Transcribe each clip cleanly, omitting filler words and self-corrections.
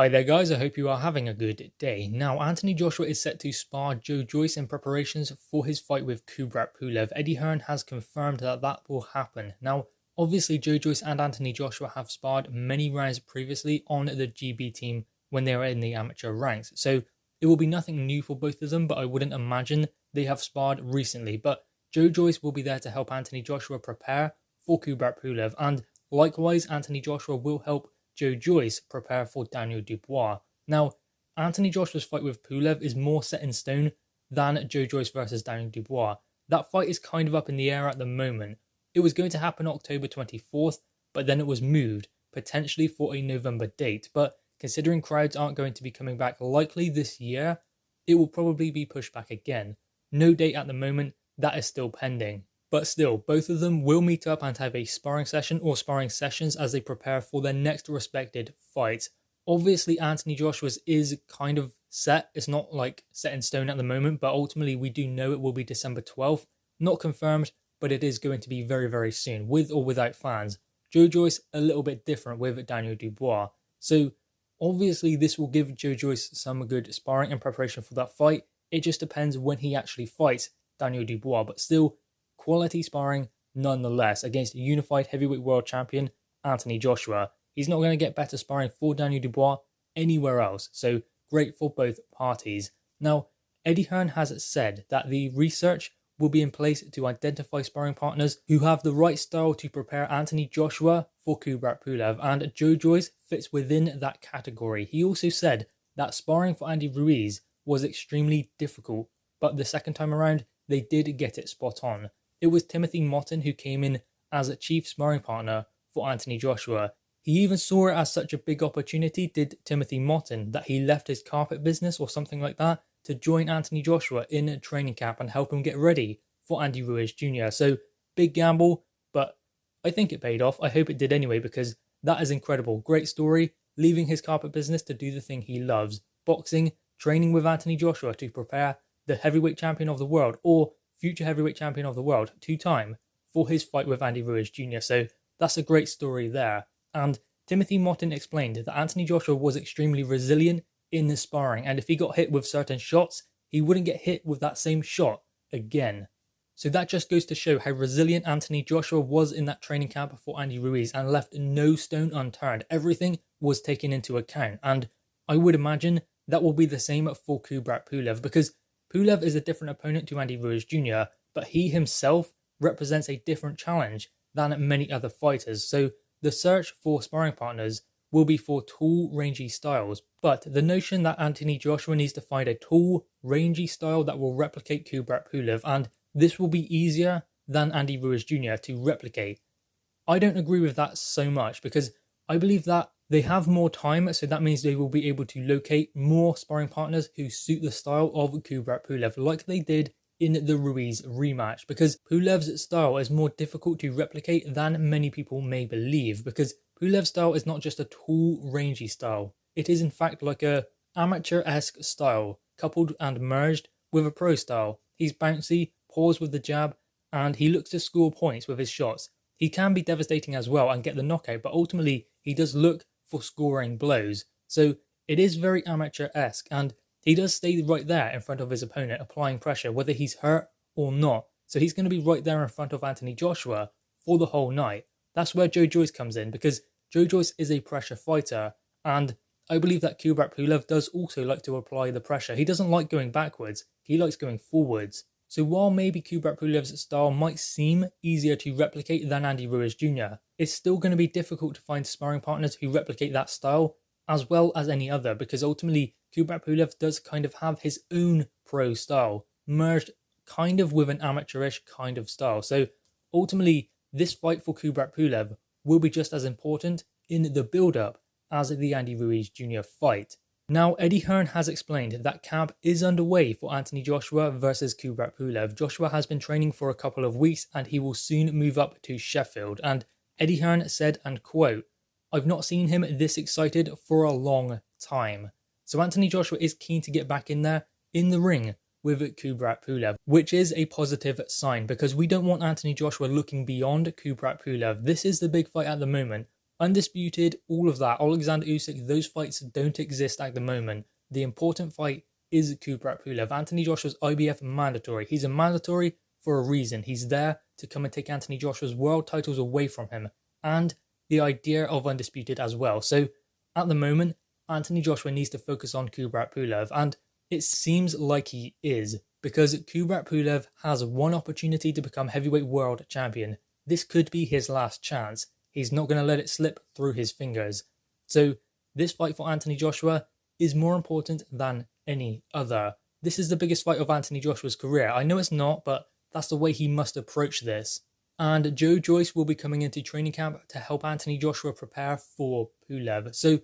Hi there guys, I hope you are having a good day. Now, Anthony Joshua is set to spar Joyce in preparations for his fight with Kubrat Pulev. Eddie Hearn has confirmed that that will happen. Now, obviously Joyce and Anthony Joshua have sparred many rounds previously on the GB team when they were in the amateur ranks. So it will be nothing new for both of them, but I wouldn't imagine they have sparred recently. But Joyce will be there to help Anthony Joshua prepare for Kubrat Pulev, and likewise Anthony Joshua will help Joyce prepare for Daniel Dubois. Now, Anthony Joshua's fight with Pulev is more set in stone than Joyce versus Daniel Dubois. That fight is kind of up in the air at the moment. It was going to happen October 24th, but then it was moved, potentially for a November date. But considering crowds aren't going to be coming back likely this year, it will probably be pushed back again. No date at the moment, that is still pending. But still, both of them will meet up and have a sparring session or sparring sessions as they prepare for their next respected fight. Obviously, Anthony Joshua's is kind of set. It's not like set in stone at the moment, but ultimately we do know it will be December 12th. Not confirmed, but it is going to be very, very soon, with or without fans. Joyce a little bit different with Daniel Dubois. So obviously this will give Joyce some good sparring in preparation for that fight. It just depends when he actually fights Daniel Dubois, but still quality sparring nonetheless against unified heavyweight world champion Anthony Joshua. He's not going to get better sparring for Daniel Dubois anywhere else, so great for both parties. Now, Eddie Hearn has said that the research will be in place to identify sparring partners who have the right style to prepare Anthony Joshua for Kubrat Pulev, and Joyce fits within that category. He also said that sparring for Andy Ruiz was extremely difficult, but the second time around they did get it spot on. It was Timothy Motton who came in as a chief sparring partner for Anthony Joshua. He even saw it as such a big opportunity, did Timothy Motton, that he left his carpet business or something like that to join Anthony Joshua in a training camp and help him get ready for Andy Ruiz Jr. So, big gamble, but I think it paid off. I hope it did anyway, because that is incredible. Great story, leaving his carpet business to do the thing he loves. Boxing, training with Anthony Joshua to prepare the heavyweight champion of the world, or future heavyweight champion of the world, two-time, for his fight with Andy Ruiz Jr. So that's a great story there. And Timothy Motton explained that Anthony Joshua was extremely resilient in the sparring, and if he got hit with certain shots, he wouldn't get hit with that same shot again. So that just goes to show how resilient Anthony Joshua was in that training camp for Andy Ruiz and left no stone unturned. Everything was taken into account, and I would imagine that will be the same for Kubrat Pulev, because Pulev is a different opponent to Andy Ruiz Jr., but he himself represents a different challenge than many other fighters. So the search for sparring partners will be for tall, rangy styles. But the notion that Anthony Joshua needs to find a tall, rangy style that will replicate Kubrat Pulev, and this will be easier than Andy Ruiz Jr. to replicate. I don't agree with that so much, because I believe that they have more time, so that means they will be able to locate more sparring partners who suit the style of Kubrat Pulev, like they did in the Ruiz rematch, because Pulev's style is more difficult to replicate than many people may believe, because Pulev's style is not just a tall, rangy style. It is in fact like a amateur-esque style, coupled and merged with a pro style. He's bouncy, paws with the jab, and he looks to score points with his shots. He can be devastating as well and get the knockout, but ultimately he does look for scoring blows. So it is very amateur-esque, and he does stay right there in front of his opponent, applying pressure, whether he's hurt or not. So he's going to be right there in front of Anthony Joshua for the whole night. That's where Joyce comes in, because Joyce is a pressure fighter, and I believe that Kubrat Pulev does also like to apply the pressure. He doesn't like going backwards, he likes going forwards. So while maybe Kubrat Pulev's style might seem easier to replicate than Andy Ruiz Jr., it's still going to be difficult to find sparring partners who replicate that style as well as any other, because ultimately Kubrat Pulev does kind of have his own pro style, merged kind of with an amateurish kind of style. So ultimately, this fight for Kubrat Pulev will be just as important in the build-up as the Andy Ruiz Jr. fight. Now, Eddie Hearn has explained that camp is underway for Anthony Joshua versus Kubrat Pulev. Joshua has been training for a couple of weeks and he will soon move up to Sheffield. And Eddie Hearn said, and quote, "I've not seen him this excited for a long time." So Anthony Joshua is keen to get back in there, in the ring, with Kubrat Pulev, which is a positive sign, because we don't want Anthony Joshua looking beyond Kubrat Pulev. This is the big fight at the moment. Undisputed, all of that, Alexander Usyk, those fights don't exist at the moment. The important fight is Kubrat Pulev. Anthony Joshua's IBF mandatory. He's a mandatory for a reason. He's there to come and take Anthony Joshua's world titles away from him, and the idea of undisputed as well. So at the moment, Anthony Joshua needs to focus on Kubrat Pulev, and it seems like he is, because Kubrat Pulev has one opportunity to become heavyweight world champion. This could be his last chance. He's not going to let it slip through his fingers. So this fight for Anthony Joshua is more important than any other. This is the biggest fight of Anthony Joshua's career. I know it's not, but that's the way he must approach this. And Joe Joyce will be coming into training camp to help Anthony Joshua prepare for Pulev. So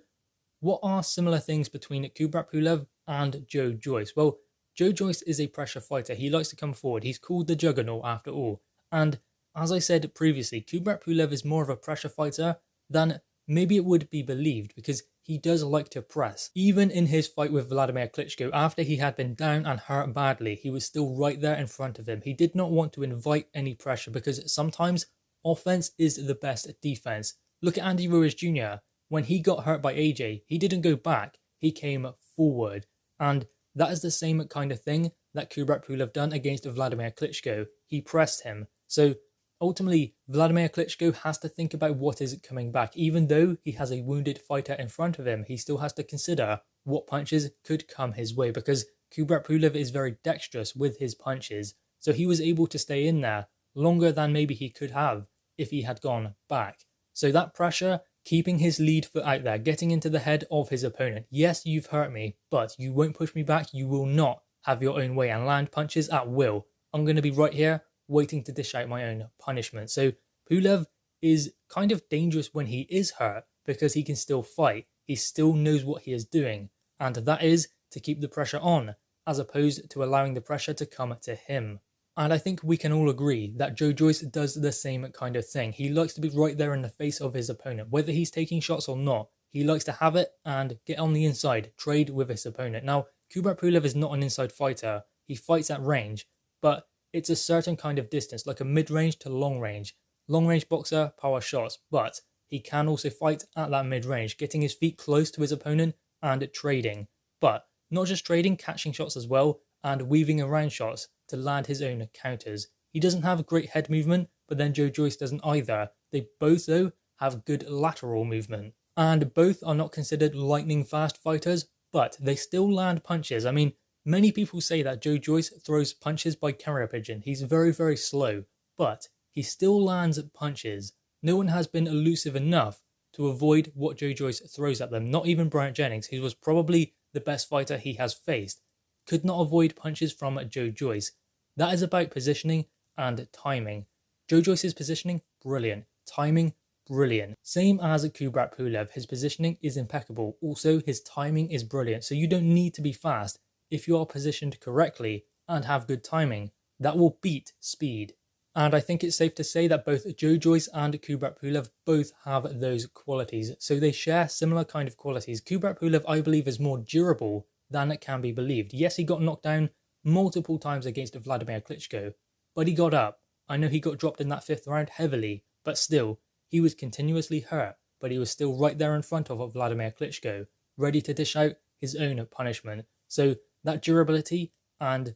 what are similar things between Kubrat Pulev and Joe Joyce? Well, Joe Joyce is a pressure fighter. He likes to come forward. He's called the Juggernaut after all. And as I said previously, Kubrat Pulev is more of a pressure fighter than maybe it would be believed, because he does like to press. Even in his fight with Vladimir Klitschko, after he had been down and hurt badly, he was still right there in front of him. He did not want to invite any pressure, because sometimes offense is the best defense. Look at Andy Ruiz Jr. When he got hurt by AJ, he didn't go back. He came forward. And that is the same kind of thing that Kubrat Pulev done against Vladimir Klitschko. He pressed him. So ultimately, Vladimir Klitschko has to think about what is coming back. Even though he has a wounded fighter in front of him, he still has to consider what punches could come his way, because Kubrat Pulev is very dexterous with his punches. So he was able to stay in there longer than maybe he could have if he had gone back. So that pressure, keeping his lead foot out there, getting into the head of his opponent. Yes, you've hurt me, but you won't push me back. You will not have your own way and land punches at will. I'm going to be right here waiting to dish out my own punishment. So Pulev is kind of dangerous when he is hurt, because he can still fight. He still knows what he is doing, and that is to keep the pressure on, as opposed to allowing the pressure to come to him. And I think we can all agree that Joe Joyce does the same kind of thing. He likes to be right there in the face of his opponent, whether he's taking shots or not. He likes to have it and get on the inside, trade with his opponent. Now, Kubrat Pulev is not an inside fighter. He fights at range, but it's a certain kind of distance, like a mid-range to long-range. Long-range boxer, power shots, but he can also fight at that mid-range, getting his feet close to his opponent and trading. But not just trading, catching shots as well, and weaving around shots to land his own counters. He doesn't have great head movement, but then Joe Joyce doesn't either. They both, though, have good lateral movement. And both are not considered lightning fast fighters, but they still land punches. I mean, many people say that Joe Joyce throws punches by carrier pigeon. He's very, very slow, but he still lands punches. No one has been elusive enough to avoid what Joe Joyce throws at them. Not even Bryant Jennings, who was probably the best fighter he has faced, could not avoid punches from Joe Joyce. That is about positioning and timing. Joe Joyce's positioning, brilliant. Timing, brilliant. Same as Kubrat Pulev. His positioning is impeccable. Also, his timing is brilliant. So you don't need to be fast. If you are positioned correctly and have good timing, that will beat speed. And I think it's safe to say that both Joe Joyce and Kubrat Pulev both have those qualities. So they share similar kind of qualities. Kubrat Pulev, I believe, is more durable than it can be believed. Yes, he got knocked down multiple times against Vladimir Klitschko, but he got up. I know he got dropped in that 5th round heavily, but still, he was continuously hurt, but he was still right there in front of Vladimir Klitschko, ready to dish out his own punishment. So that durability and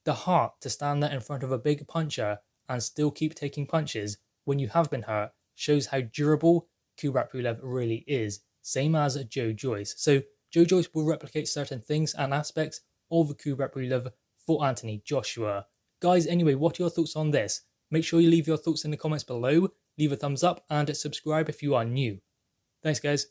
the heart to stand there in front of a big puncher and still keep taking punches when you have been hurt shows how durable Kubrat Pulev really is, same as Joe Joyce. So Joe Joyce will replicate certain things and aspects of Kubrat Pulev for Anthony Joshua. Guys, anyway, what are your thoughts on this? Make sure you leave your thoughts in the comments below, leave a thumbs up and subscribe if you are new. Thanks guys.